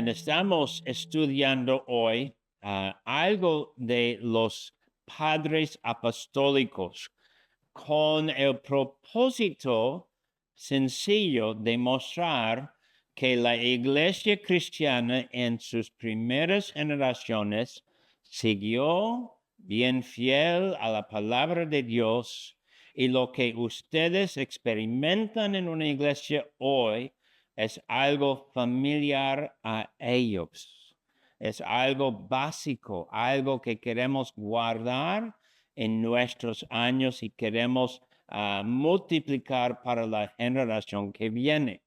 Estamos estudiando hoy algo de los padres apostólicos con el propósito sencillo de mostrar que la iglesia cristiana en sus primeras generaciones siguió bien fiel a la palabra de Dios, y lo que ustedes experimentan en una iglesia hoy es algo familiar a ellos. Es algo básico, algo que queremos guardar en nuestros años y queremos multiplicar para la generación que viene.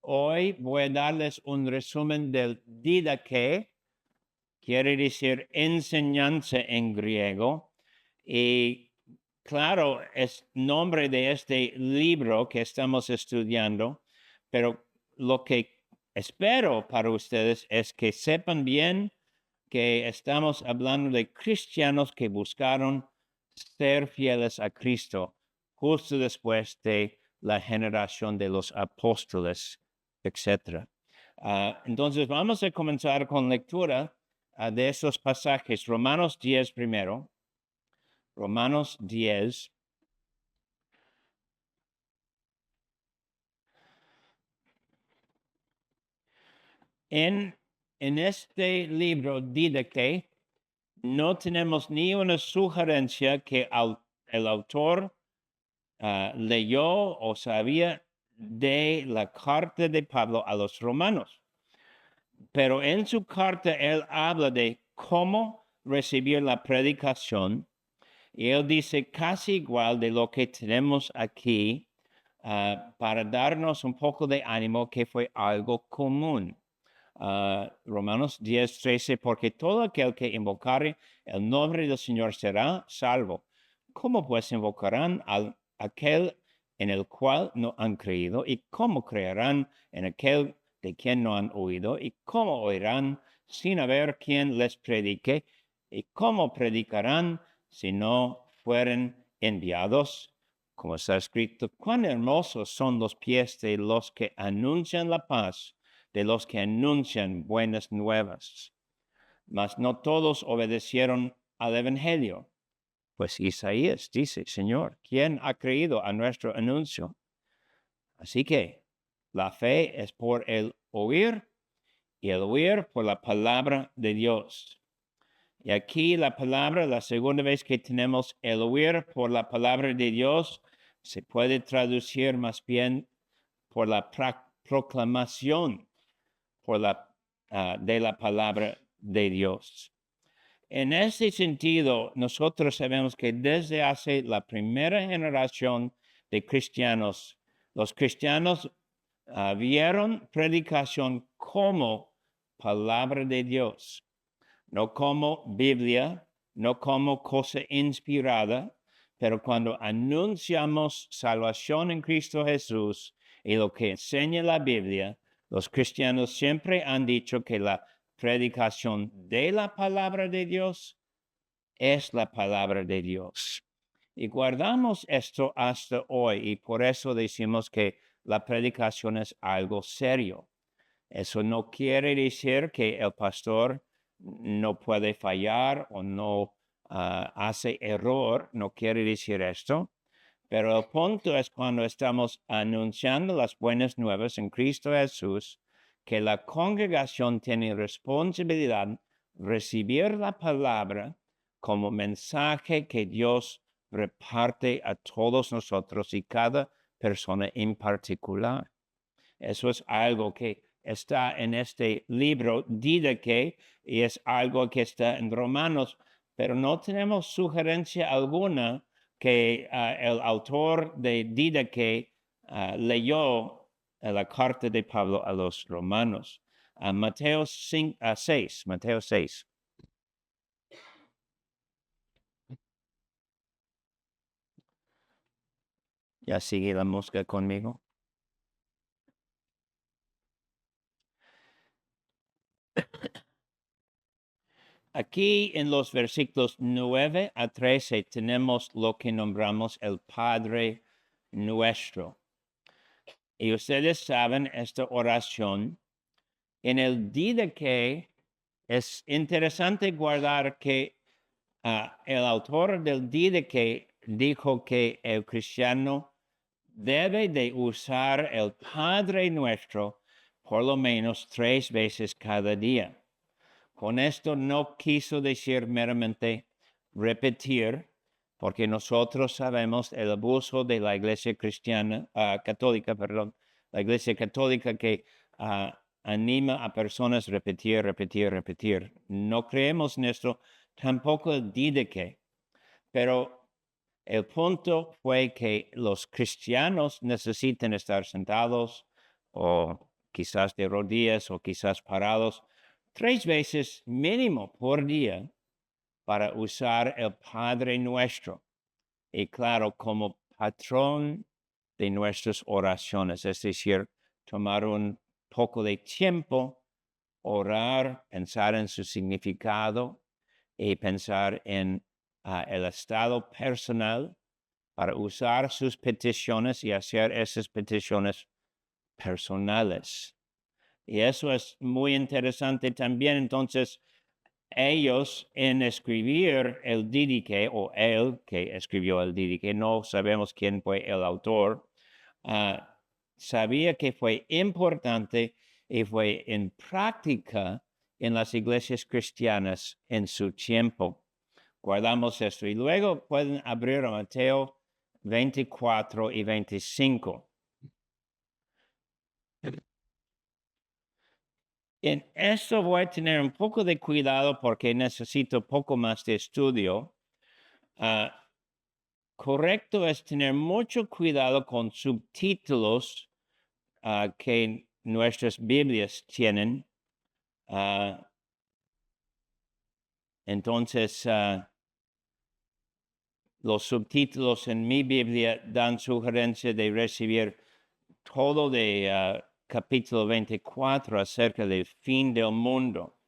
Hoy voy a darles un resumen del didache, quiere decir enseñanza en griego, y claro, es nombre de este libro que estamos estudiando, pero lo que espero para ustedes es que sepan bien que estamos hablando de cristianos que buscaron ser fieles a Cristo justo después de la generación de los apóstoles, etc. Entonces vamos a comenzar con lectura de esos pasajes. Romanos 10 primero. Romanos 10. En este libro Didache no tenemos ni una sugerencia que el autor leyó o sabía de la carta de Pablo a los romanos. Pero en su carta él habla de cómo recibir la predicación, y él dice casi igual de lo que tenemos aquí para darnos un poco de ánimo que fue algo común. Romanos 10, 13, porque todo aquel que invocare el nombre del Señor será salvo. ¿Cómo pues invocarán a aquel en el cual no han creído? ¿Y cómo creerán en aquel de quien no han oído? ¿Y cómo oirán sin haber quien les predique? ¿Y cómo predicarán si no fueren enviados? Como está escrito, cuán hermosos son los pies de los que anuncian la paz, de los que anuncian buenas nuevas. Mas no todos obedecieron al evangelio. Pues Isaías dice, Señor, ¿quién ha creído a nuestro anuncio? Así que la fe es por el oír, y el oír por la palabra de Dios. Y aquí la palabra, la segunda vez que tenemos el oír por la palabra de Dios, se puede traducir más bien por la proclamación de la palabra de Dios. En ese sentido, nosotros sabemos que desde hace la primera generación de cristianos, los cristianos vieron predicación como palabra de Dios, no como Biblia, no como cosa inspirada, pero cuando anunciamos salvación en Cristo Jesús y lo que enseña la Biblia, los cristianos siempre han dicho que la predicación de la palabra de Dios es la palabra de Dios. Y guardamos esto hasta hoy, y por eso decimos que la predicación es algo serio. Eso no quiere decir que el pastor no puede fallar o no hace error, no quiere decir esto. Pero el punto es cuando estamos anunciando las buenas nuevas en Cristo Jesús, que la congregación tiene responsabilidad recibir la palabra como mensaje que Dios reparte a todos nosotros y cada persona en particular. Eso es algo que está en este libro, Didache, y es algo que está en Romanos, pero no tenemos sugerencia alguna que el autor de Didache leyó la carta de Pablo a los romanos. Mateo 6, Mateo 6. ¿Ya sigue la música conmigo? Aquí en los versículos 9 a 13 tenemos lo que nombramos el Padre Nuestro. Y ustedes saben esta oración, En el Didache es interesante guardar que el autor del Didache dijo que el cristiano debe de usar el Padre Nuestro por lo menos 3 veces cada día. Con esto no quiso decir meramente repetir, porque nosotros sabemos el abuso de la Iglesia católica, la Iglesia católica que anima a personas a repetir. No creemos en esto, tampoco el Didache, pero el punto fue que los cristianos necesitan estar sentados o quizás de rodillas o quizás parados 3 veces mínimo por día para usar el Padre Nuestro. Y claro, como patrón de nuestras oraciones, es decir, tomar un poco de tiempo, orar, pensar en su significado y pensar en el estado personal para usar sus peticiones y hacer esas peticiones personales. Y eso es muy interesante también. Entonces, ellos en escribir el Didache, o él que escribió el Didache, no sabemos quién fue el autor, sabía que fue importante y fue en práctica en las iglesias cristianas en su tiempo. Guardamos esto y luego pueden abrir a Mateo 24 y 25. En esto voy a tener un poco de cuidado porque necesito poco más de estudio. Correcto es tener mucho cuidado con subtítulos que nuestras Biblias tienen. Entonces, los subtítulos en mi Biblia dan sugerencia de recibir todo de capítulo 24 acerca del fin del mundo.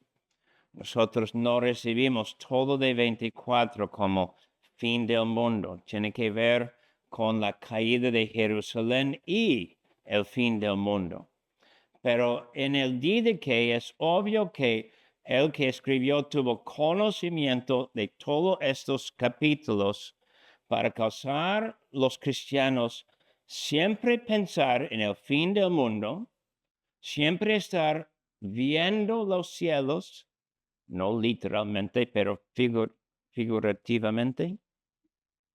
Nosotros no recibimos todo de 24 como fin del mundo. Tiene que ver con la caída de Jerusalén y el fin del mundo. Pero en el Didache es obvio que el que escribió tuvo conocimiento de todos estos capítulos para causar los cristianos siempre pensar en el fin del mundo, siempre estar viendo los cielos, no literalmente, pero figurativamente,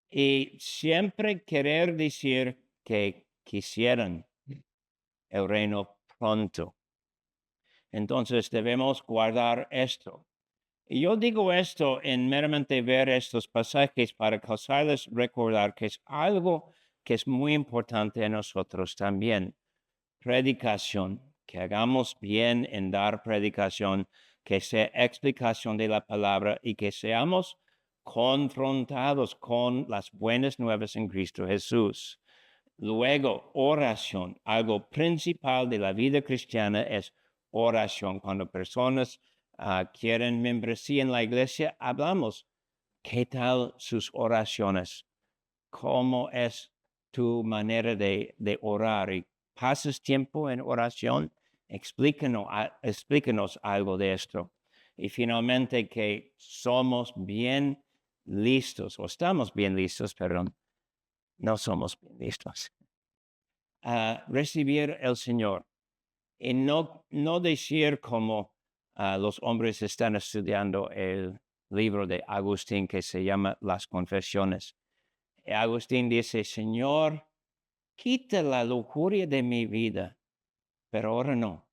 y siempre querer decir que quisieran el reino pronto. Entonces debemos guardar esto. Y yo digo esto en meramente ver estos pasajes para causarles recordar que es algo que es muy importante en nosotros también. Predicación, que hagamos bien en dar predicación, que sea explicación de la palabra y que seamos confrontados con las buenas nuevas en Cristo Jesús. Luego, oración, algo principal de la vida cristiana es oración. Cuando personas quieren membresía en la iglesia, hablamos. ¿Qué tal sus oraciones? ¿Cómo es tu manera de orar? ¿Y pasas tiempo en oración? Explícanos algo de esto. Y finalmente que somos bien listos, o estamos bien listos, perdón, no somos bien listos, a recibir el Señor. Y no decir como los hombres están estudiando el libro de Agustín que se llama Las Confesiones. Agustín dice, Señor, quita la lujuria de mi vida, pero ahora no.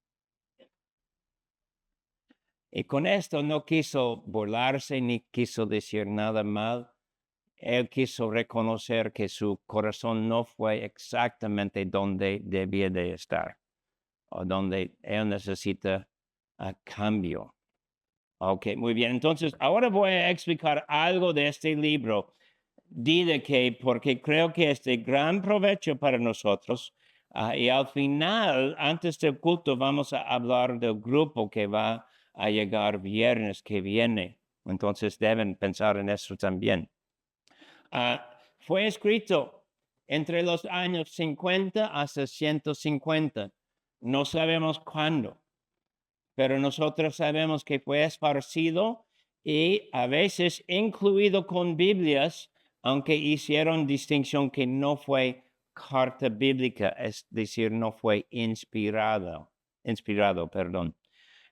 Y con esto no quiso burlarse ni quiso decir nada mal. Él quiso reconocer que su corazón no fue exactamente donde debía de estar, o donde él necesita cambio. Ok, muy bien. Entonces, ahora voy a explicar algo de este libro. Didache, porque creo que es de gran provecho para nosotros. Y al final, antes del culto, vamos a hablar del grupo que va a llegar viernes que viene. Entonces, deben pensar en eso también. Fue escrito entre los años 50 hasta 150. No sabemos cuándo. pero nosotros sabemos que fue esparcido y a veces incluido con Biblias, aunque hicieron distinción que no fue carta bíblica, es decir, no fue inspirado, perdón.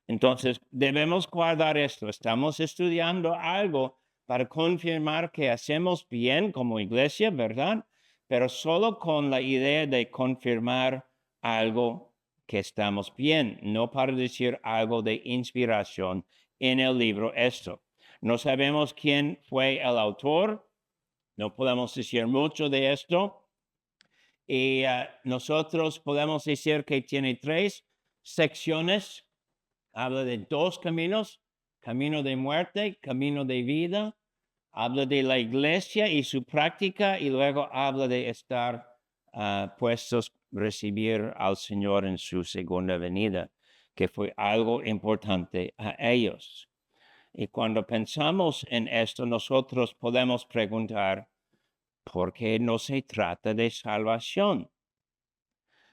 Entonces, debemos guardar esto. Estamos estudiando algo para confirmar que hacemos bien como iglesia, ¿verdad? Pero solo con la idea de confirmar algo que estamos bien, no para decir algo de inspiración en el libro esto. No sabemos quién fue el autor, no podemos decir mucho de esto. Y nosotros podemos decir que tiene 3 secciones. Habla de 2 caminos, camino de muerte, camino de vida. Habla de la iglesia y su práctica y luego habla de estar puestos, recibir al Señor en su segunda venida, que fue algo importante a ellos. Y cuando pensamos en esto, nosotros podemos preguntar, ¿por qué no se trata de salvación?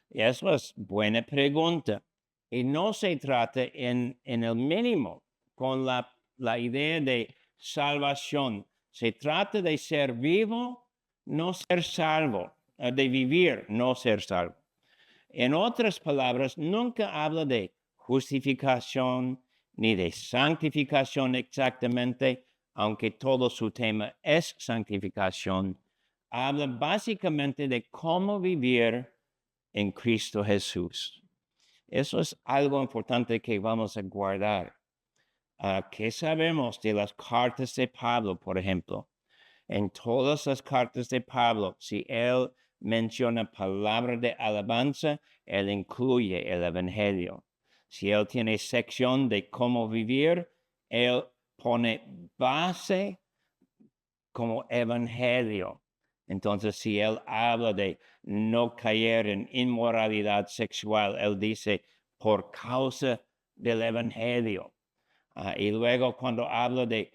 Y eso es buena pregunta. Y no se trata en el mínimo con la idea de salvación. Se trata de ser vivo, no ser salvo, de vivir, no ser salvo. En otras palabras, nunca habla de justificación ni de santificación exactamente, aunque todo su tema es santificación. Habla básicamente de cómo vivir en Cristo Jesús. Eso es algo importante que vamos a guardar. ¿Qué sabemos de las cartas de Pablo, por ejemplo? En todas las cartas de Pablo, si él menciona palabra de alabanza, él incluye el Evangelio. Si él tiene sección de cómo vivir, él pone base como Evangelio. Entonces, si él habla de no caer en inmoralidad sexual, él dice por causa del Evangelio. Y luego cuando habla de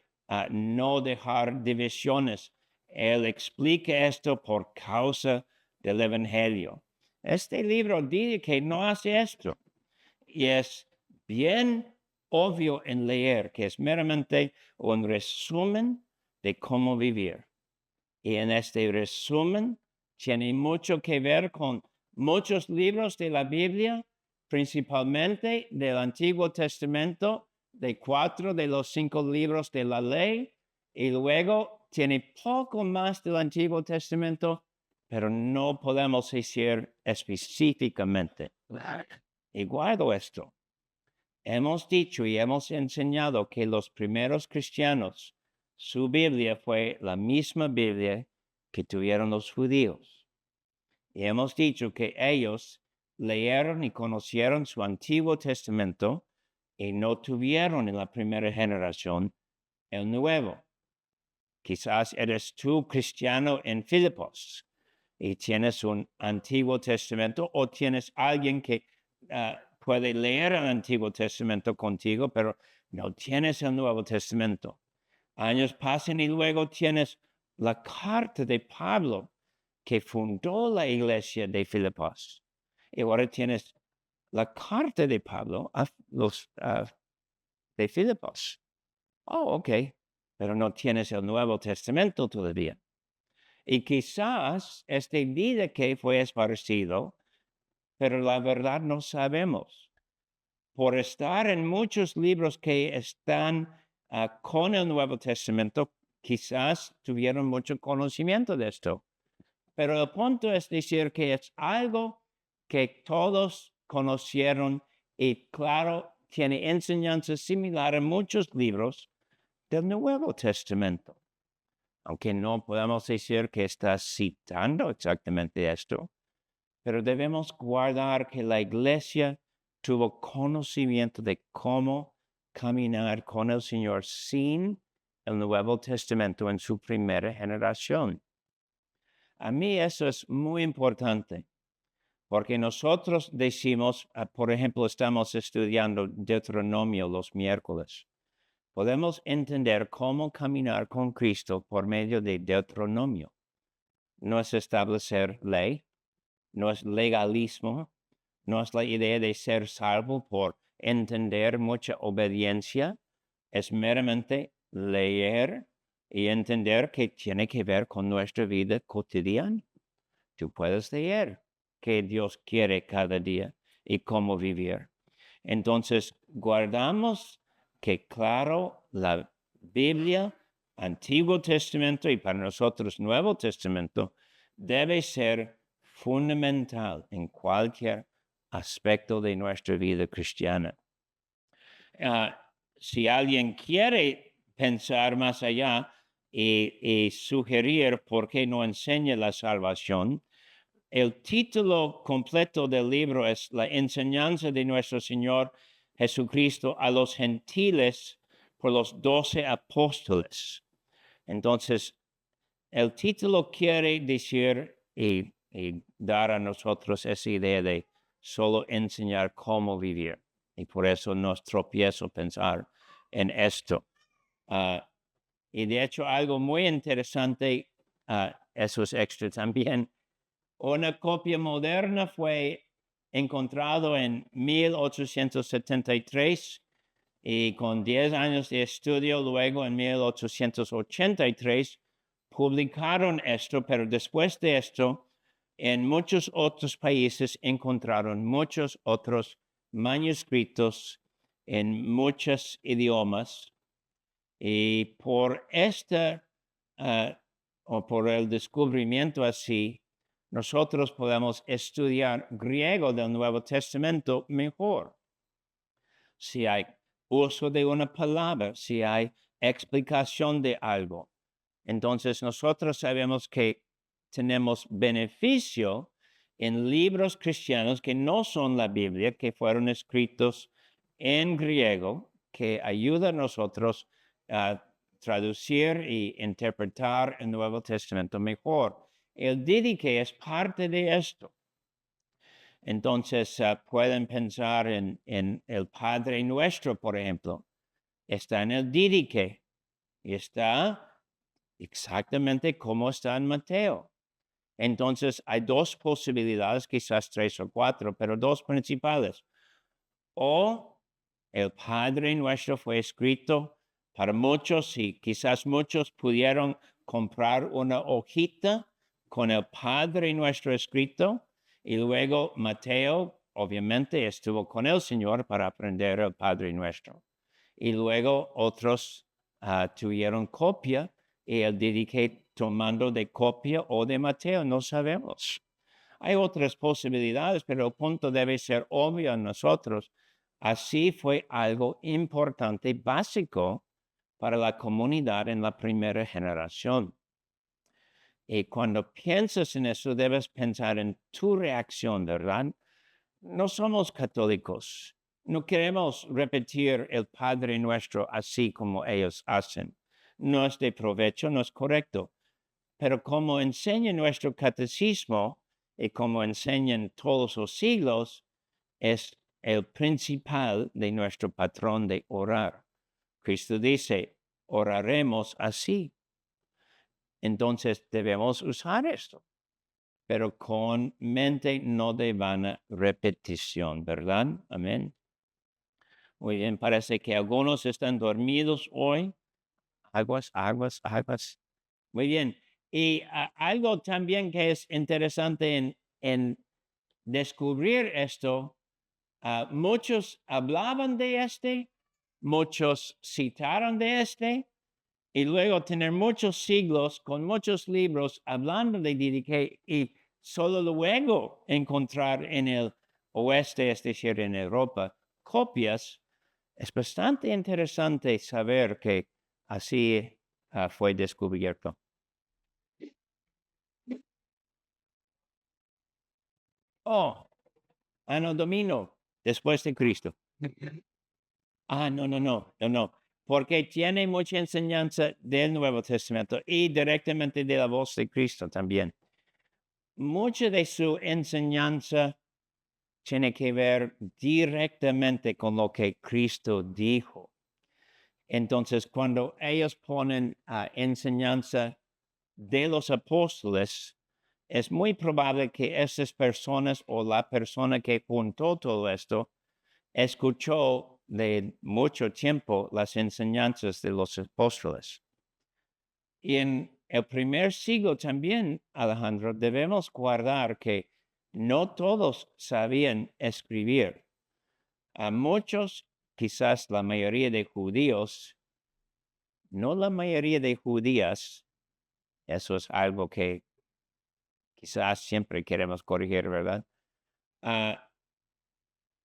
no dejar divisiones, él explica esto por causa del Evangelio. Este libro dice que no hace esto. Y es bien obvio en leer que es meramente un resumen de cómo vivir. Y en este resumen tiene mucho que ver con muchos libros de la Biblia, principalmente del Antiguo Testamento, de 4 de los 5 libros de la ley, y luego tiene poco más del Antiguo Testamento, pero no podemos decir específicamente. Y guardo esto. Hemos dicho y hemos enseñado que los primeros cristianos, su Biblia fue la misma Biblia que tuvieron los judíos. Y hemos dicho que ellos leyeron y conocieron su Antiguo Testamento y no tuvieron en la primera generación el Nuevo. Quizás eres tú cristiano en Filipos y tienes un Antiguo Testamento o tienes alguien que puede leer el Antiguo Testamento contigo, pero no tienes el Nuevo Testamento. Años pasan y luego tienes la carta de Pablo que fundó la iglesia de Filipos. Y ahora tienes la carta de Pablo a los de Filipos. Oh, ok, pero no tienes el Nuevo Testamento todavía. Y quizás dice que fue esparcido, pero la verdad no sabemos. Por estar en muchos libros que están con el Nuevo Testamento, quizás tuvieron mucho conocimiento de esto. Pero el punto es decir que es algo que todos conocieron y claro, tiene enseñanza similar en muchos libros del Nuevo Testamento. Aunque no podemos decir que está citando exactamente esto, pero debemos guardar que la iglesia tuvo conocimiento de cómo caminar con el Señor sin el Nuevo Testamento en su primera generación. A mí eso es muy importante, porque nosotros decimos, por ejemplo, estamos estudiando Deuteronomio los miércoles. Podemos entender cómo caminar con Cristo por medio de Deuteronomio. No es establecer ley, no es legalismo, no es la idea de ser salvo por entender mucha obediencia, es meramente leer y entender que tiene que ver con nuestra vida cotidiana. Tú puedes leer qué Dios quiere cada día y cómo vivir. Entonces, guardamos que, claro, la Biblia, Antiguo Testamento y para nosotros Nuevo Testamento, debe ser fundamental en cualquier aspecto de nuestra vida cristiana. Si alguien quiere pensar más allá y sugerir por qué no enseña la salvación, el título completo del libro es La enseñanza de nuestro Señor Jesucristo a los gentiles por los 12 apóstoles. Entonces, el título quiere decir y dar a nosotros esa idea de solo enseñar cómo vivir. Y por eso nos tropiezo pensar en esto. Y de hecho, algo muy interesante, eso es extra también. Una copia moderna fue encontrado en 1873 y con 10 años de estudio, luego en 1883 publicaron esto, pero después de esto, en muchos otros países encontraron muchos otros manuscritos en muchos idiomas y por o por el descubrimiento así, nosotros podemos estudiar griego del Nuevo Testamento mejor. Si hay uso de una palabra, si hay explicación de algo. Entonces nosotros sabemos que tenemos beneficio en libros cristianos que no son la Biblia, que fueron escritos en griego, que ayudan a nosotros a traducir y interpretar el Nuevo Testamento mejor. El Didache es parte de esto. Entonces pueden pensar en el Padre Nuestro, por ejemplo. Está en el Didache y está exactamente como está en Mateo. Entonces hay dos posibilidades, quizás 3 o 4, pero dos principales. O el Padre Nuestro fue escrito para muchos y quizás muchos pudieron comprar una hojita con el Padre Nuestro escrito y luego Mateo obviamente estuvo con el Señor para aprender el Padre Nuestro. Y luego otros tuvieron copia y el Didache tomando de copia o de Mateo, no sabemos. Hay otras posibilidades, pero el punto debe ser obvio a nosotros. Así fue algo importante, básico para la comunidad en la primera generación. Y cuando piensas en eso, debes pensar en tu reacción, ¿verdad? No somos católicos. No queremos repetir el Padre Nuestro así como ellos hacen. No es de provecho, no es correcto. Pero como enseña nuestro catecismo y como enseñan todos los siglos, es el principal de nuestro patrón de orar. Cristo dice, oraremos así. Entonces debemos usar esto, pero con mente no de vana repetición, ¿verdad? Amén. Muy bien, parece que algunos están dormidos hoy. Aguas, aguas, aguas. Muy bien. Y algo también que es interesante en descubrir esto, muchos hablaban de muchos citaron de y luego tener muchos siglos con muchos libros hablando de Didache y solo luego encontrar en el oeste, es decir, en Europa, copias. Es bastante interesante saber que así fue descubierto. Oh, Anno Domino, después de Cristo. No, porque tiene mucha enseñanza del Nuevo Testamento y directamente de la voz de Cristo también. Mucha de su enseñanza tiene que ver directamente con lo que Cristo dijo. Entonces, cuando ellos ponen enseñanza de los apóstoles, es muy probable que esas personas o la persona que juntó todo esto escuchó de mucho tiempo las enseñanzas de los apóstoles. Y en el primer siglo también, Alejandro, debemos guardar que no todos sabían escribir. A muchos, quizás la mayoría de judíos, no la mayoría de judías, eso es algo que quizás siempre queremos corregir, ¿verdad?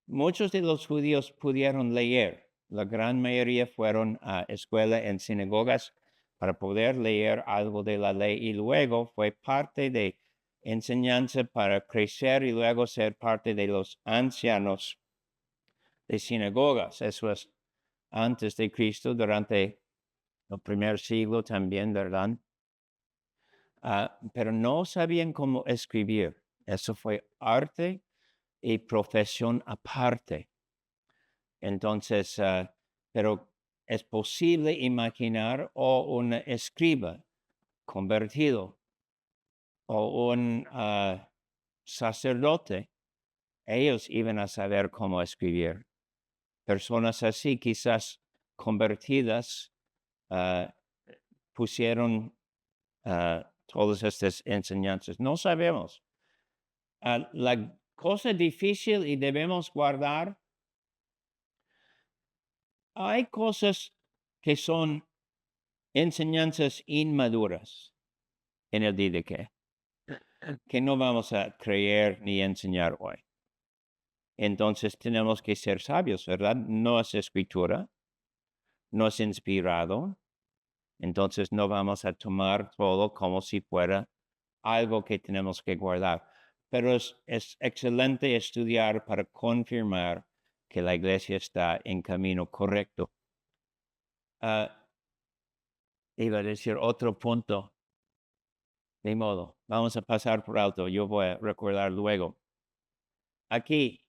Muchos de los judíos pudieron leer. La gran mayoría fueron a escuela en sinagogas para poder leer algo de la ley y luego fue parte de enseñanza para crecer y luego ser parte de los ancianos de sinagogas. Eso es antes de Cristo, durante el primer siglo también, ¿verdad? Pero no sabían cómo escribir. Eso fue arte y profesión aparte. Entonces, pero es posible imaginar o un escriba convertido o un sacerdote, ellos iban a saber cómo escribir. Personas así, quizás convertidas, pusieron todas estas enseñanzas. No sabemos. La cosa difícil y debemos guardar, hay cosas que son enseñanzas inmaduras en el día de que no vamos a creer ni enseñar hoy. Entonces tenemos que ser sabios, ¿verdad? No es escritura, no es inspirado, entonces no vamos a tomar todo como si fuera algo que tenemos que guardar. Pero es excelente estudiar para confirmar que la iglesia está en camino correcto. Iba a decir otro punto. De modo, vamos a pasar por alto. Yo voy a recordar luego. Aquí,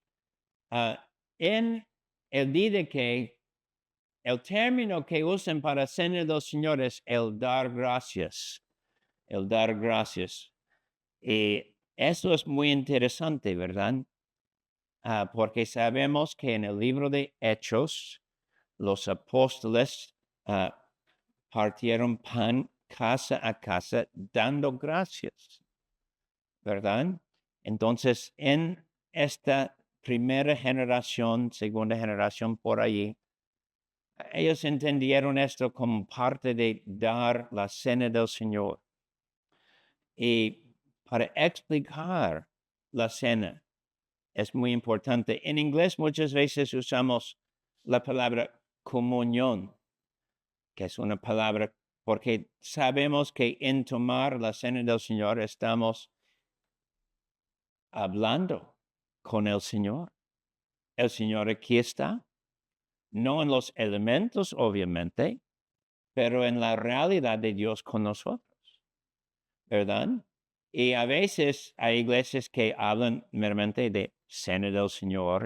en el día de que el término que usan para cena de los señores, el dar gracias. El dar gracias. Y eso es muy interesante, ¿verdad? Porque sabemos que en el libro de Hechos, los apóstoles partieron pan casa a casa dando gracias, ¿verdad? Entonces, en esta primera generación, segunda generación por allí, ellos entendieron esto como parte de dar la cena del Señor. Y para explicar la cena es muy importante. En inglés muchas veces usamos la palabra comunión, que es una palabra porque sabemos que en tomar la cena del Señor estamos hablando con el Señor. El Señor aquí está, no en los elementos, obviamente, pero en la realidad de Dios con nosotros, ¿verdad? Y a veces hay iglesias que hablan meramente de cena del Señor,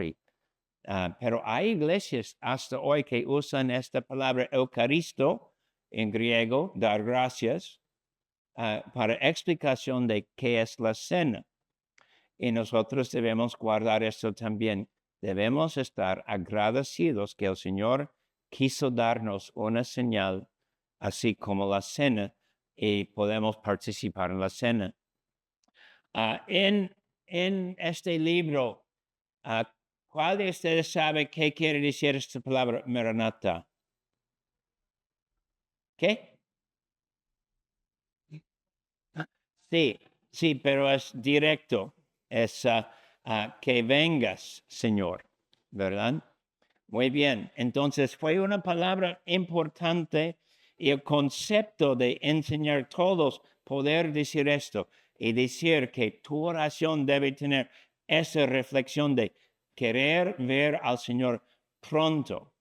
pero hay iglesias hasta hoy que usan esta palabra Eucaristo en griego, dar gracias, para explicación de qué es la cena. Y nosotros debemos guardar esto también. Debemos estar agradecidos que el Señor quiso darnos una señal, así como la cena, y podemos participar en la cena. En este libro, ¿cuál de ustedes sabe qué quiere decir esta palabra Maranatha? ¿Qué? Sí, pero es directo. Es que vengas, Señor, ¿verdad? Muy bien. Entonces fue una palabra importante y el concepto de enseñar a todos poder decir esto y decir que tu oración debe tener esa reflexión de querer ver al Señor pronto.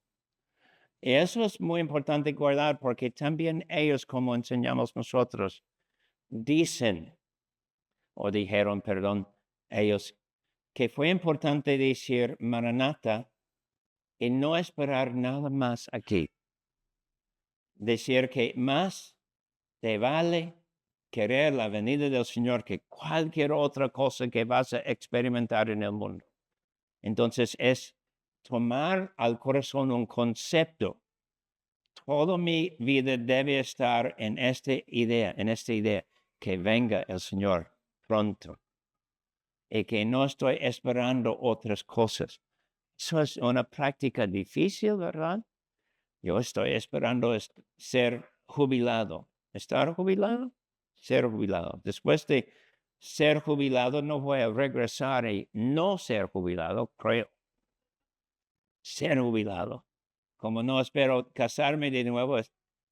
Y eso es muy importante guardar porque también ellos, como enseñamos nosotros, dicen o dijeron, perdón, ellos, que fue importante decir Maranatha y no esperar nada más aquí. Decir que más te vale querer la venida del Señor que cualquier otra cosa que vas a experimentar en el mundo. Entonces es tomar al corazón un concepto. Toda mi vida debe estar en esta idea, que venga el Señor pronto y que no estoy esperando otras cosas. Eso es una práctica difícil, ¿verdad? Yo estoy esperando ser jubilado. ¿Estar jubilado? Ser jubilado. Después de ser jubilado, no voy a regresar y no ser jubilado, creo. Ser jubilado. Como no espero casarme de nuevo,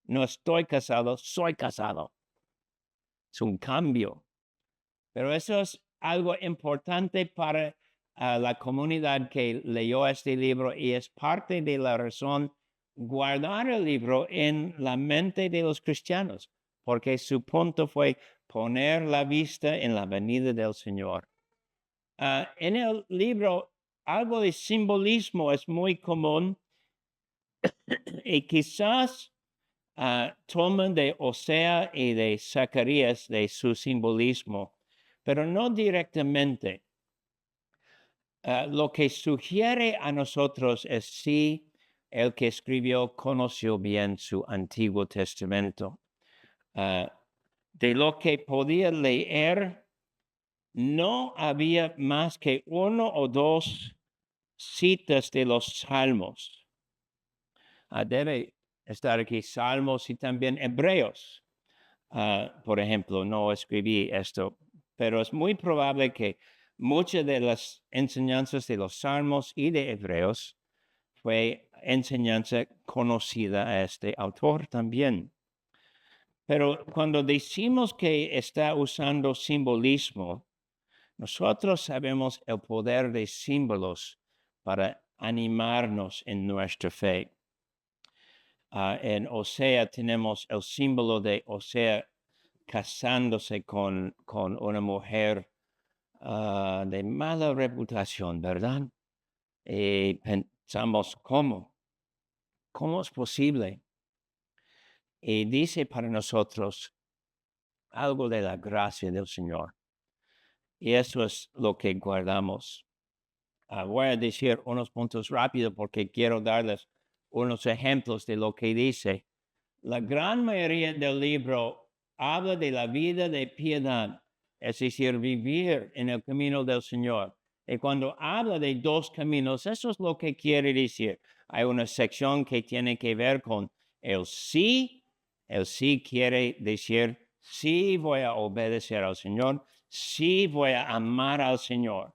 no estoy casado, soy casado. Es un cambio. Pero eso es algo importante para la comunidad que leyó este libro y es parte de la razón guardar el libro en la mente de los cristianos, porque su punto fue poner la vista en la venida del Señor. En el libro, algo de simbolismo es muy común y quizás toman de Osea y de Zacarías de su simbolismo, pero no directamente. Lo que sugiere a nosotros es si el que escribió conoció bien su Antiguo Testamento. De lo que podía leer, no había más que uno o dos citas de los Salmos. Debe estar aquí Salmos y también Hebreos. Por ejemplo, no escribí esto, pero es muy probable que muchas de las enseñanzas de los Salmos y de Hebreos fue enseñanza conocida a este autor también. Pero cuando decimos que está usando simbolismo, nosotros sabemos el poder de símbolos para animarnos en nuestra fe. En Osea tenemos el símbolo de Osea casándose con una mujer de mala reputación, ¿verdad? Y pensamos, ¿cómo es posible? Y dice para nosotros algo de la gracia del Señor. Y eso es lo que guardamos. Voy a decir unos puntos rápidos porque quiero darles unos ejemplos de lo que dice. La gran mayoría del libro habla de la vida de piedad, es decir, vivir en el camino del Señor. Y cuando habla de dos caminos, eso es lo que quiere decir. Hay una sección que tiene que ver con el sí. El sí quiere decir, sí voy a obedecer al Señor, sí voy a amar al Señor.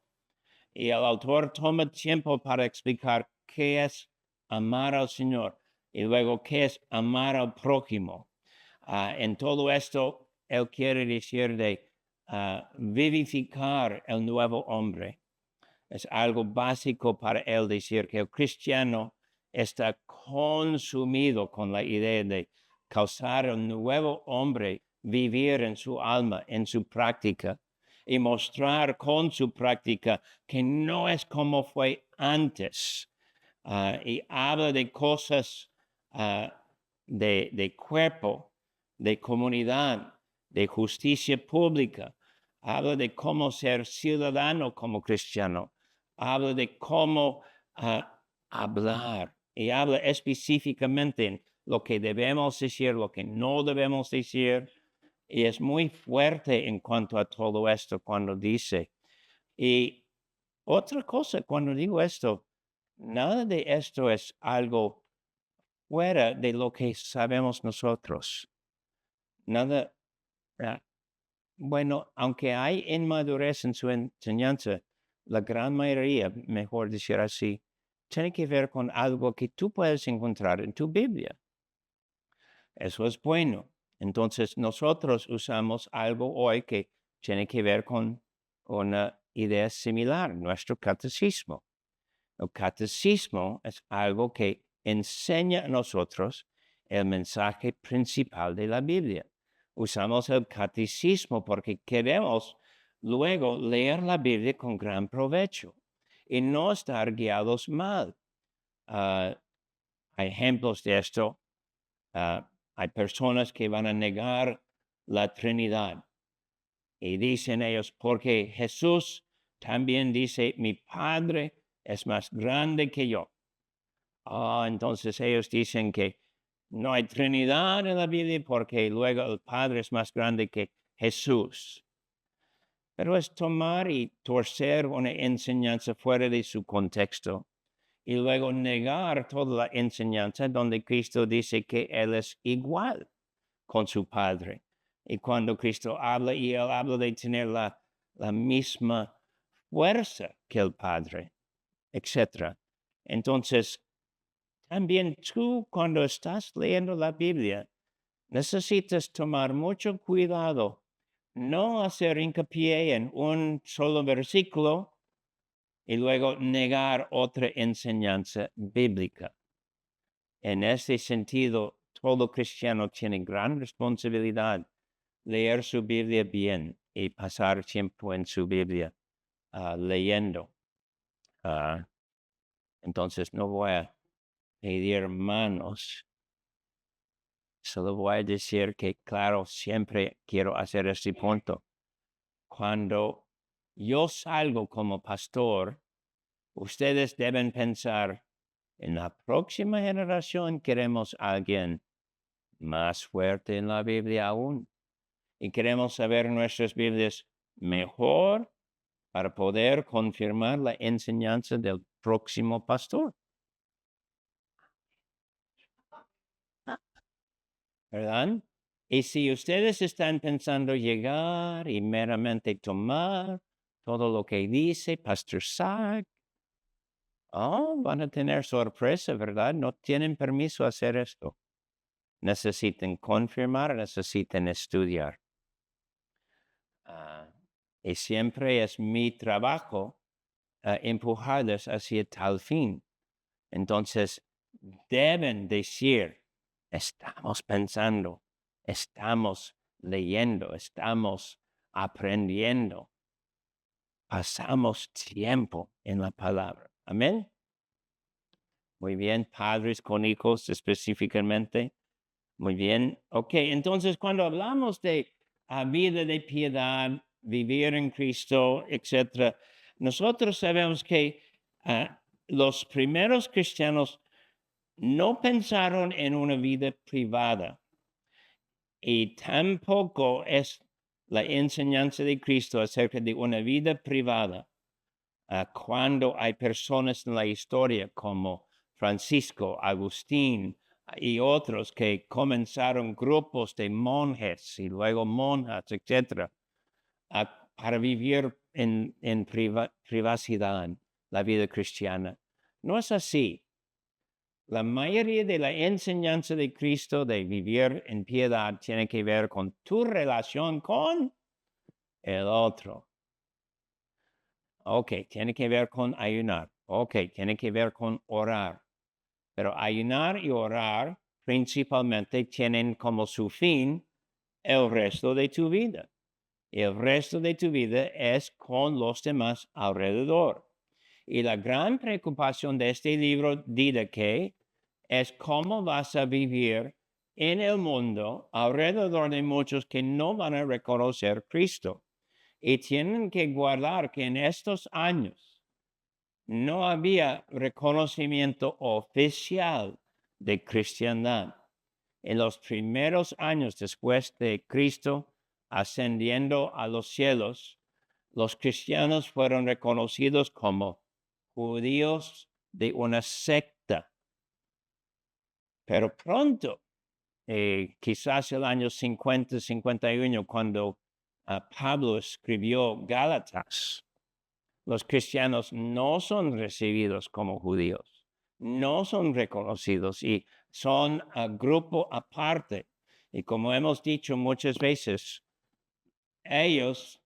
Y el autor toma tiempo para explicar qué es amar al Señor y luego qué es amar al prójimo. En todo esto, él quiere decir de vivificar el nuevo hombre. Es algo básico para él decir que el cristiano está consumido con la idea de causar el nuevo hombre vivir en su alma, en su práctica, y mostrar con su práctica que no es como fue antes. Y habla de cosas de cuerpo, de comunidad, de justicia pública. Habla de cómo ser ciudadano como cristiano. Habla de cómo hablar. Y habla específicamente en lo que debemos decir, lo que no debemos decir. Y es muy fuerte en cuanto a todo esto cuando dice. Y otra cosa, cuando digo esto, nada de esto es algo fuera de lo que sabemos nosotros. Nada, bueno, aunque hay inmadurez en su enseñanza, la gran mayoría, mejor decir así, tiene que ver con algo que tú puedes encontrar en tu Biblia. Eso es bueno. Entonces, nosotros usamos algo hoy que tiene que ver con una idea similar, nuestro catecismo. El catecismo es algo que enseña a nosotros el mensaje principal de la Biblia. Usamos el catecismo porque queremos luego leer la Biblia con gran provecho y no estar guiados mal. Hay ejemplos de esto. Hay personas que van a negar la Trinidad y dicen ellos, porque Jesús también dice, mi Padre es más grande que yo. Entonces ellos dicen que no hay Trinidad en la Biblia porque luego el Padre es más grande que Jesús. Pero es tomar y torcer una enseñanza fuera de su contexto y luego negar toda la enseñanza donde Cristo dice que Él es igual con su Padre. Y cuando Cristo habla y Él habla de tener la misma fuerza que el Padre, etc. Entonces, también tú cuando estás leyendo la Biblia, necesitas tomar mucho cuidado, no hacer hincapié en un solo versículo y luego negar otra enseñanza bíblica. En ese sentido, todo cristiano tiene gran responsabilidad leer su Biblia bien y pasar tiempo en su Biblia leyendo. Entonces no voy a pedir manos. Solo voy a decir que, claro, siempre quiero hacer este punto. Cuando yo salgo como pastor, ustedes deben pensar, en la próxima generación queremos a alguien más fuerte en la Biblia aún. Y queremos saber nuestras Biblias mejor para poder confirmar la enseñanza del próximo pastor. ¿Verdad? Y si ustedes están pensando llegar y meramente tomar todo lo que dice Pastor Sack, van a tener sorpresa, ¿verdad? No tienen permiso a hacer esto. Necesitan confirmar, necesitan estudiar. Y siempre es mi trabajo empujarles hacia tal fin. Entonces, deben decir, estamos pensando, estamos leyendo, estamos aprendiendo, pasamos tiempo en la palabra. Amén. Muy bien, padres con hijos específicamente. Muy bien. Ok, entonces cuando hablamos de vida de piedad, vivir en Cristo, etc., nosotros sabemos que los primeros cristianos no pensaron en una vida privada y tampoco es la enseñanza de Cristo acerca de una vida privada cuando hay personas en la historia como Francisco, Agustín y otros que comenzaron grupos de monjes y luego monjas, etc., para vivir en privacidad la vida cristiana. No es así. La mayoría de la enseñanza de Cristo de vivir en piedad tiene que ver con tu relación con el otro. Ok, tiene que ver con ayunar. Ok, tiene que ver con orar. Pero ayunar y orar principalmente tienen como su fin el resto de tu vida. El resto de tu vida es con los demás alrededor. Y la gran preocupación de este libro dice que es cómo vas a vivir en el mundo alrededor de muchos que no van a reconocer Cristo. Y tienen que guardar que en estos años no había reconocimiento oficial de cristiandad. En los primeros años después de Cristo ascendiendo a los cielos, los cristianos fueron reconocidos como judíos de una secta. Pero pronto, quizás el año 50, 51, cuando Pablo escribió Gálatas, los cristianos no son recibidos como judíos, no son reconocidos y son un grupo aparte. Y como hemos dicho muchas veces, ellos,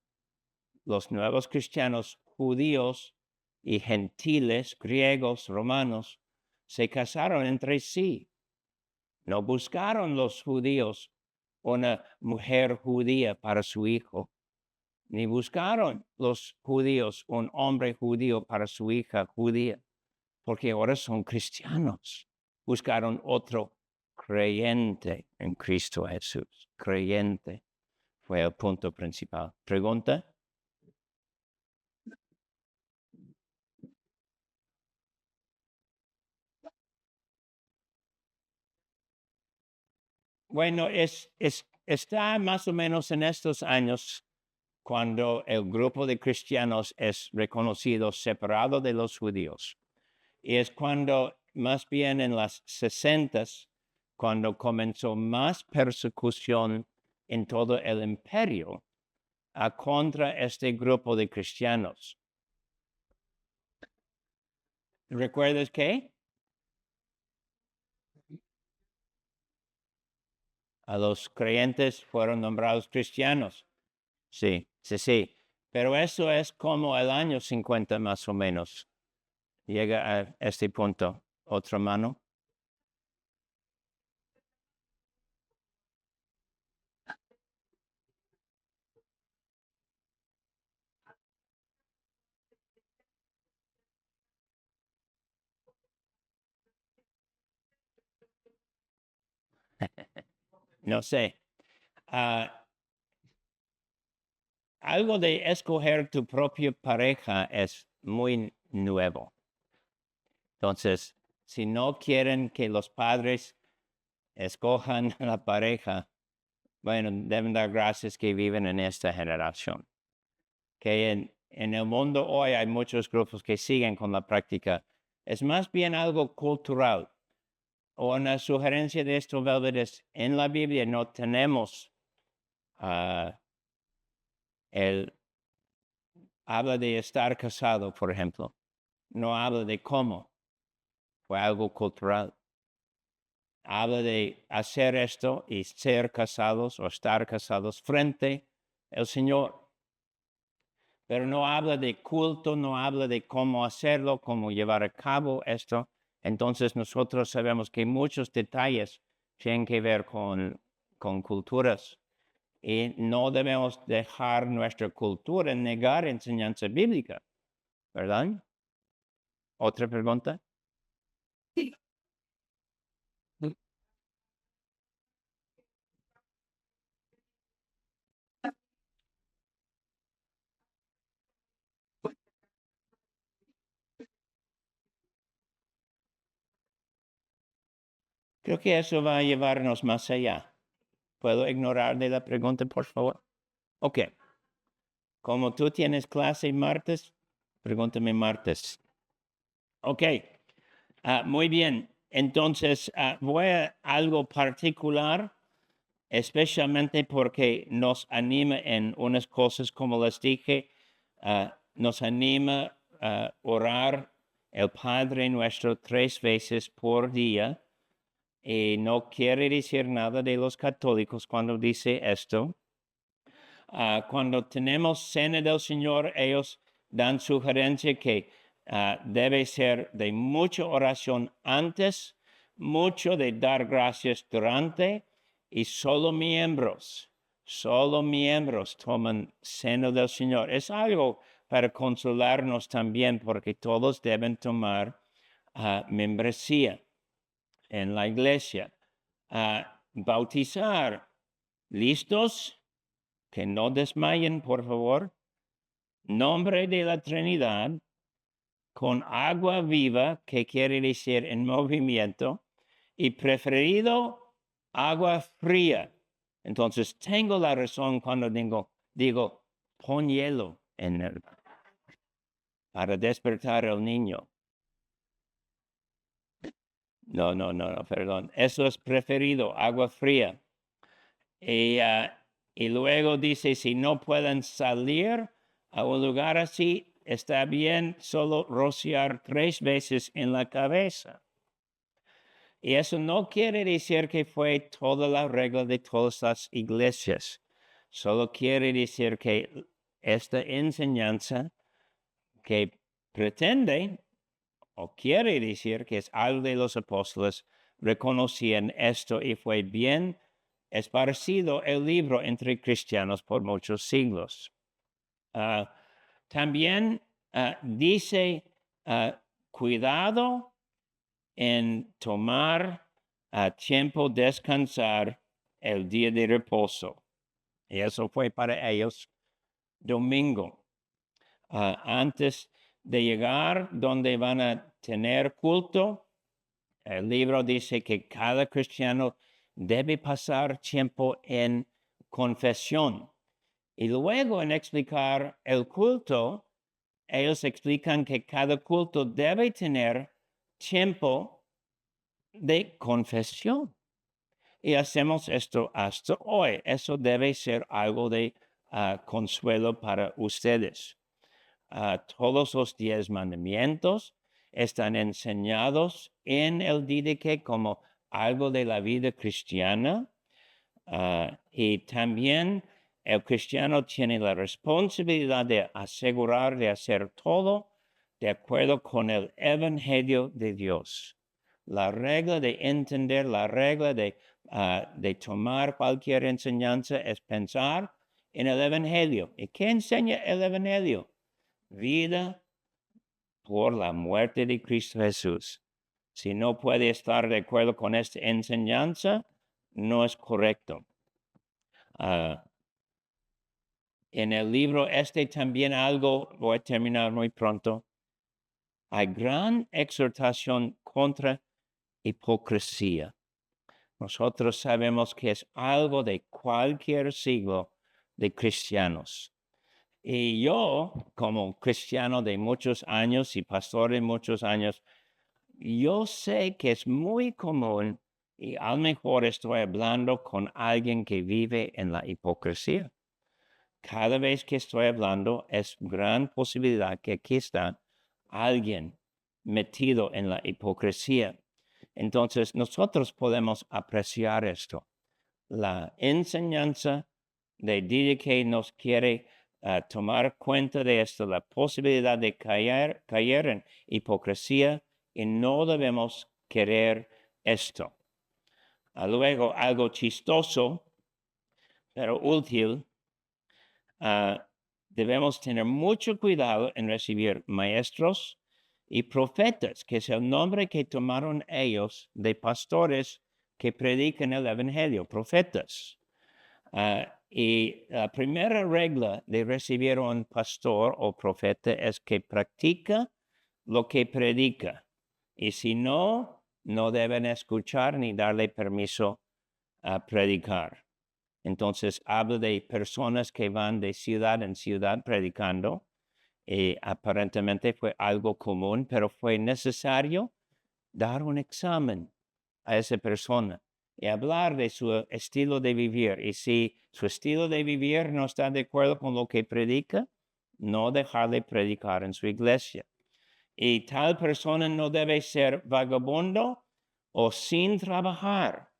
los nuevos cristianos judíos y gentiles, griegos, romanos, se casaron entre sí. No buscaron los judíos una mujer judía para su hijo, ni buscaron los judíos un hombre judío para su hija judía, porque ahora son cristianos. Buscaron otro creyente en Cristo Jesús. Creyente fue el punto principal. ¿Pregunta? Bueno, está más o menos en estos años cuando el grupo de cristianos es reconocido separado de los judíos. Y es cuando, más bien en las 60s, cuando comenzó más persecución en todo el imperio contra este grupo de cristianos. ¿Recuerdas qué? A los creyentes fueron nombrados cristianos. Sí, sí, sí. Pero eso es como el año 50 más o menos. Llega a este punto. Otra mano. No sé. Algo de escoger tu propia pareja es muy nuevo. Entonces, si no quieren que los padres escojan la pareja, bueno, deben dar gracias que viven en esta generación. Que en el mundo hoy hay muchos grupos que siguen con la práctica. Es más bien algo cultural. O una sugerencia de esto, Velvet, es en la Biblia no tenemos habla de estar casado, por ejemplo. No habla de cómo. Fue algo cultural. Habla de hacer esto y ser casados o estar casados frente al Señor. Pero no habla de culto, no habla de cómo hacerlo, cómo llevar a cabo esto. Entonces nosotros sabemos que muchos detalles tienen que ver con culturas y no debemos dejar nuestra cultura negar enseñanza bíblica, ¿verdad? ¿Otra pregunta? Creo que eso va a llevarnos más allá. ¿Puedo ignorar de la pregunta, por favor? Ok. Como tú tienes clase martes, pregúntame martes. Ok. Muy bien. Entonces, voy a algo particular, especialmente porque nos anima en unas cosas, como les dije, nos anima a orar el Padre Nuestro 3 veces por día. Y no quiere decir nada de los católicos cuando dice esto. Cuando tenemos cena del Señor, ellos dan sugerencia que debe ser de mucha oración antes, mucho de dar gracias durante, y solo miembros toman cena del Señor. Es algo para consolarnos también, porque todos deben tomar membresía en la iglesia. Bautizar. ¿Listos? Que no desmayen, por favor. Nombre de la Trinidad con agua viva, que quiere decir en movimiento, y preferido agua fría. Entonces, tengo la razón cuando digo pon hielo en el, para despertar al niño. No, perdón. Eso es preferido, agua fría. Y luego dice, si no pueden salir a un lugar así, está bien solo rociar 3 veces en la cabeza. Y eso no quiere decir que fue toda la regla de todas las iglesias. Solo quiere decir que esta enseñanza que pretende o quiere decir que es algo de los apóstoles, reconocían esto y fue bien esparcido el libro entre cristianos por muchos siglos. También dice, cuidado en tomar tiempo descansar el día de reposo. Y eso fue para ellos domingo. Antes de llegar donde van a tener culto, el libro dice que cada cristiano debe pasar tiempo en confesión. Y luego en explicar el culto, ellos explican que cada culto debe tener tiempo de confesión. Y hacemos esto hasta hoy. Eso debe ser algo de consuelo para ustedes. Todos los 10 mandamientos están enseñados en el Didache como algo de la vida cristiana. Y también el cristiano tiene la responsabilidad de asegurar de hacer todo de acuerdo con el Evangelio de Dios. La regla de entender, la regla de tomar cualquier enseñanza es pensar en el Evangelio. ¿Y qué enseña el Evangelio? Vida por la muerte de Cristo Jesús. Si no puede estar de acuerdo con esta enseñanza, no es correcto. En el libro también algo, voy a terminar muy pronto, hay gran exhortación contra hipocresía. Nosotros sabemos que es algo de cualquier siglo de cristianos. Y yo, como cristiano de muchos años y pastor de muchos años, yo sé que es muy común y a lo mejor estoy hablando con alguien que vive en la hipocresía. Cada vez que estoy hablando es gran posibilidad que aquí está alguien metido en la hipocresía. Entonces nosotros podemos apreciar esto. La enseñanza de Didache nos quiere tomar cuenta de esto, la posibilidad de caer en hipocresía, y no debemos querer esto. Luego, algo chistoso, pero útil, debemos tener mucho cuidado en recibir maestros y profetas, que es el nombre que tomaron ellos de pastores que predican el Evangelio, profetas. Y la primera regla de recibir un pastor o profeta es que practica lo que predica. Y si no, no deben escuchar ni darle permiso a predicar. Entonces habla de personas que van de ciudad en ciudad predicando. Y aparentemente fue algo común, pero fue necesario dar un examen a esa persona y hablar de su estilo de vivir. Y si su estilo de vivir no está de acuerdo con lo que predica, no dejarle predicar en su iglesia. Y tal persona no debe ser vagabundo o sin trabajar.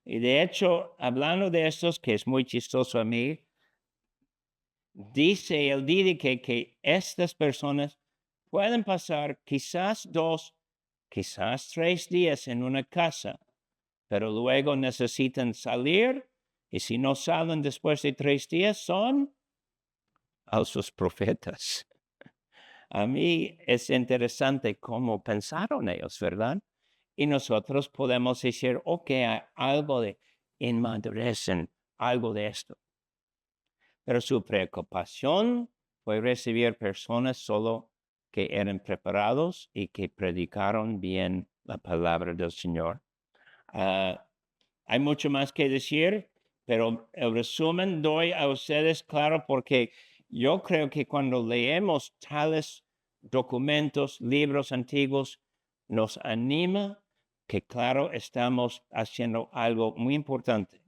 Y de hecho, hablando de estos, que es muy chistoso a mí, dice el Didache que estas personas pueden pasar quizás 2, quizás 3 días en una casa, pero luego necesitan salir, y si no salen después de 3 días, son falsos profetas. A mí es interesante cómo pensaron ellos, ¿verdad? Y nosotros podemos decir, ok, hay algo de inmadurez en algo de esto. Pero su preocupación fue recibir personas solo que eran preparados y que predicaron bien la palabra del Señor. Hay mucho más que decir, pero el resumen doy a ustedes claro porque yo creo que cuando leemos tales documentos, libros antiguos, nos anima que claro estamos haciendo algo muy importante.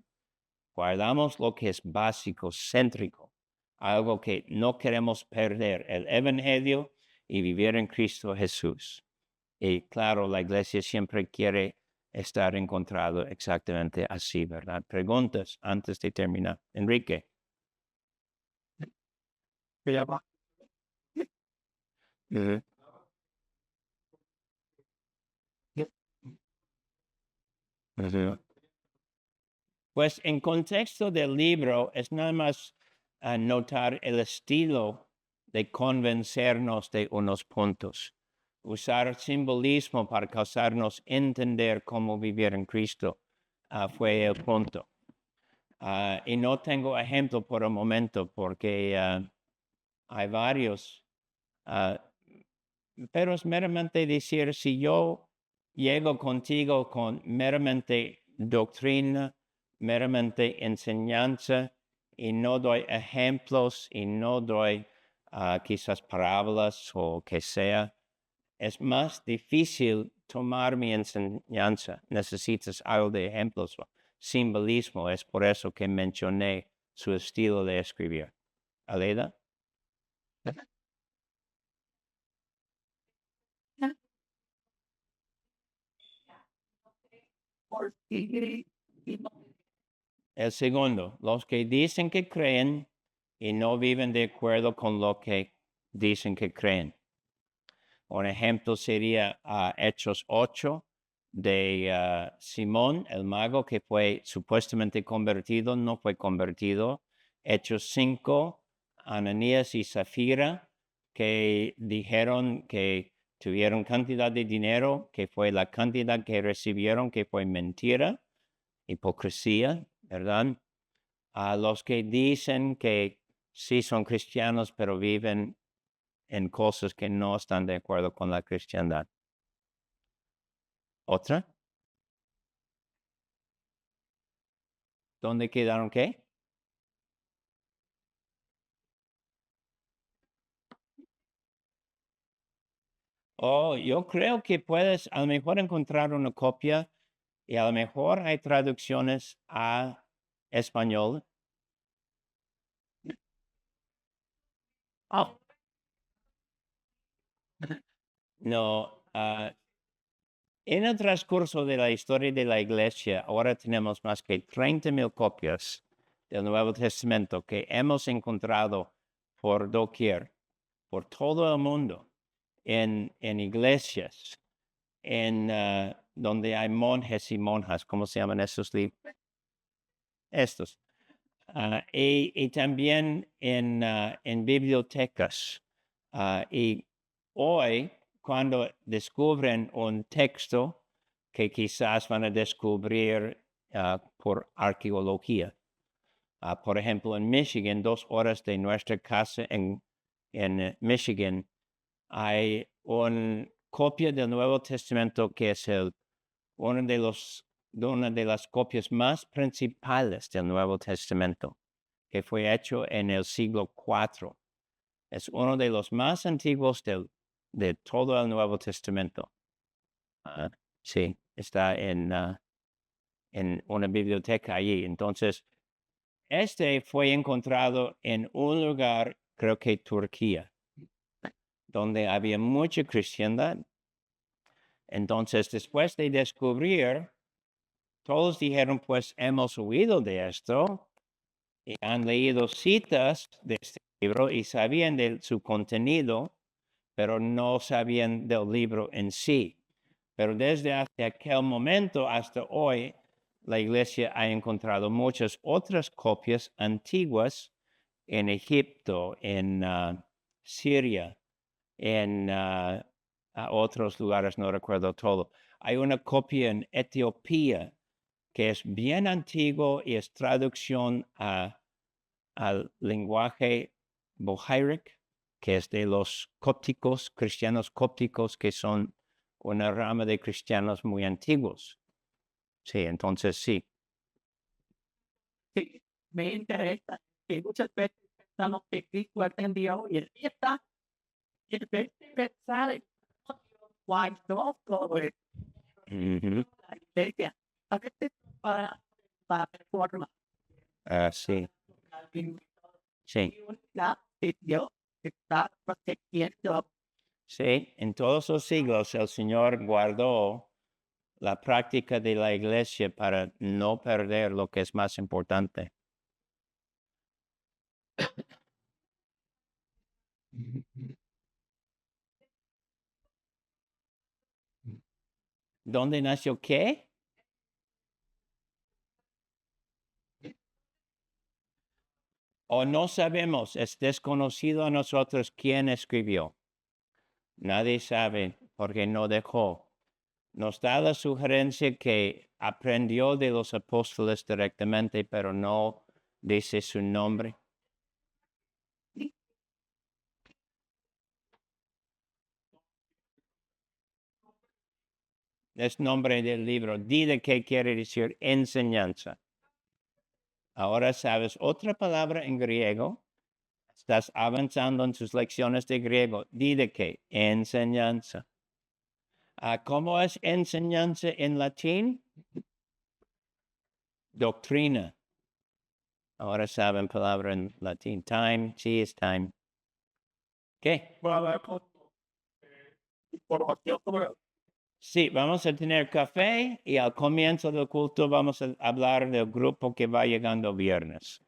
Guardamos lo que es básico, céntrico, algo que no queremos perder, el Evangelio y vivir en Cristo Jesús. Y claro, la iglesia siempre quiere estar encontrado exactamente así, ¿verdad? Preguntas antes de terminar. Enrique. ¿Me llama? Ujú. Ujú. Pues en contexto del libro es nada más notar el estilo de convencernos de unos puntos. Usar simbolismo para causarnos entender cómo vivir en Cristo fue el punto. Y no tengo ejemplo por el momento porque hay varios, pero es meramente decir, si yo llego contigo con meramente doctrina, meramente enseñanza, y no doy ejemplos y no doy quizás parábolas o que sea, es más difícil tomar mi enseñanza. Necesitas algo de ejemplos, simbolismo. Es por eso que mencioné su estilo de escribir. ¿Aleida? El segundo, los que dicen que creen y no viven de acuerdo con lo que dicen que creen. Un ejemplo sería Hechos 8 de Simón, el mago, que fue supuestamente convertido, no fue convertido. Hechos 5, Ananías y Zafira, que dijeron que tuvieron cantidad de dinero, que fue la cantidad que recibieron, que fue mentira, hipocresía, ¿verdad? A los que dicen que sí son cristianos, pero viven en cosas que no están de acuerdo con la cristiandad. ¿Otra? ¿Dónde quedaron qué? Oh, yo creo que puedes a lo mejor encontrar una copia y a lo mejor hay traducciones a español. Oh, no, en el transcurso de la historia de la iglesia, ahora tenemos más que 30,000 copias del Nuevo Testamento que hemos encontrado por doquier, por todo el mundo, en iglesias, en donde hay monjes y monjas. ¿Cómo se llaman esos libros? Estos. Y también en bibliotecas. Y hoy, cuando descubren un texto que quizás van a descubrir por arqueología. Por ejemplo, en Michigan, 2 horas de nuestra casa en Michigan, hay una copia del Nuevo Testamento que es una de las copias más principales del Nuevo Testamento, que fue hecho en el siglo IV. Es uno de los más antiguos de todo el Nuevo Testamento. Sí, está en una biblioteca allí. Entonces, este fue encontrado en un lugar, creo que Turquía, donde había mucha cristiandad. Entonces, después de descubrir, todos dijeron, pues hemos oído de esto y han leído citas de este libro y sabían de su contenido, pero no sabían del libro en sí. Pero desde aquel momento hasta hoy, la iglesia ha encontrado muchas otras copias antiguas en Egipto, en Siria, en a otros lugares, no recuerdo todo. Hay una copia en Etiopía que es bien antiguo y es traducción al lenguaje bohairic, que es de los cópticos, cristianos cópticos, que son una rama de cristianos muy antiguos. Sí, entonces sí. Sí, me interesa que muchas veces pensamos que Cristo atendió y él está, y en vez de pensar en cuando todo es Ujú. la iglesia, a veces para la reforma, Sí, sí, la de Dios está protegiendo. sí. En todos los siglos el Señor guardó la práctica de la iglesia para no perder lo que es más importante. ¿Dónde nació qué? O no sabemos, es desconocido a nosotros quién escribió. Nadie sabe porque no dejó. Nos da la sugerencia que aprendió de los apóstoles directamente, pero no dice su nombre. es nombre del libro. Didache quiere decir enseñanza. Ahora sabes otra palabra en griego. Estás avanzando en tus lecciones de griego. Didache, enseñanza. ¿Cómo es enseñanza en latín? Doctrina. Ahora saben palabra en latín. Time, sí es time. ¿Qué? Voy a hablar con información sobre Sí, vamos a tener café y al comienzo del culto vamos a hablar del grupo que va llegando viernes.